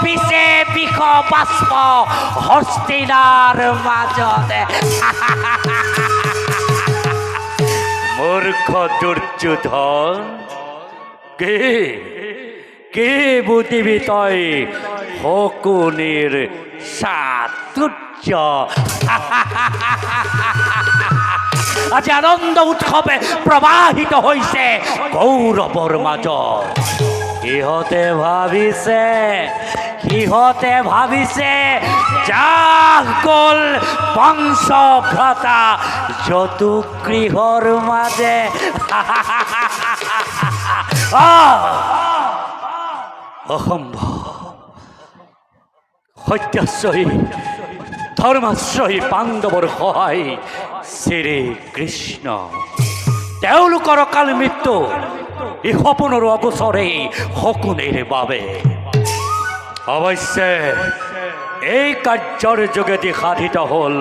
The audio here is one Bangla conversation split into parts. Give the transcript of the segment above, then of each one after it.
পিছে বিষ বাষ্প হস্তিনার মাজতে মূর্খ দুর্যোধন কে কে বুঝিবি তই শকুনির চাতুর্য আজ আনন্দ উৎসবে প্রবাহিত হইছে গৌরবর মাজত। সিহঁতে ভাবিছে যাক গ'ল বংশভ্ৰতা যতুগৃহৰ মাজে অসম্ভৱ। সত্যাশ্ৰয়ী ধৰ্মাশ্ৰয়ী পাণ্ডৱৰ সহায় শ্ৰীকৃষ্ণ। তেওঁলোকৰ অকাল মৃত্যু এই সপোনৰ অগোচৰেই শকুনিৰ বাবে। অৱশ্যে এই কাৰ্যৰ যোগেদি সাধিত হ'ল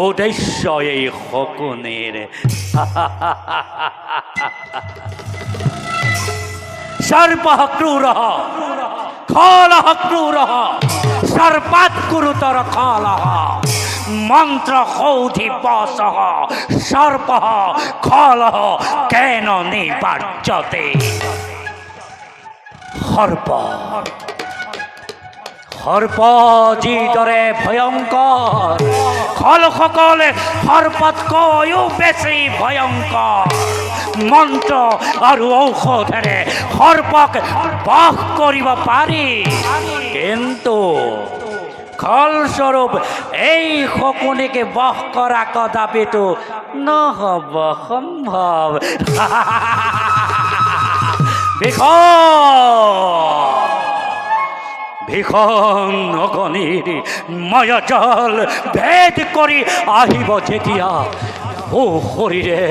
উদ্দেশ্য এই শকুনিৰ। সর্পঃ ক্রূরঃ খলঃ ক্রূরঃ সর্পাৎ গুরুতর খলঃ মন্ত্র হৌধি বসঃ সর্পঃ খলঃ কেন নিবার্যতে। সর্প সর্প যিদৰে ভয়ংকৰ খলসকল সৰ্পতকৈও বেছি ভয়ংকৰ। মন্ত্ৰ আৰু ঔষধেৰে সৰ্পক বশ কৰিব পাৰি, কিন্তু ফলস্বৰূপ এই শকুনিকে বশ কৰা কদাপিতো নহ'ব সম্ভৱ। ভীষণ অগণিৰ মায়াজাল ভেদ কৰি আহিব যেতিয়া, ও শৰীৰে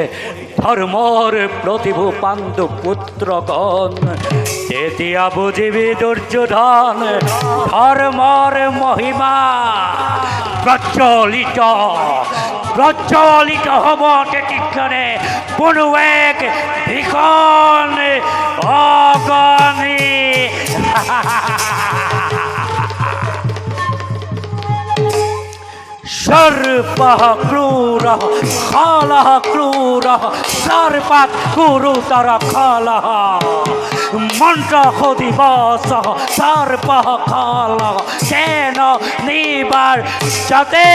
ধৰ্মৰ প্ৰতিভু পাণ্ডু পুত্ৰগণ, তেতিয়া বুজিবি দুৰ্যোধন ধৰ্মৰ মহিমা প্ৰজ্বলিত হ'ব তেতিয়াৰে কোনো এক ভীষণ অগণি। সর্পঃ ক্রূরঃ খলঃ ক্রূরঃ সর্পাৎ গুরুতর খলঃ মন্ত্র হদিবসঃ সর্পঃ খলঃ কেন নিবার্যতে।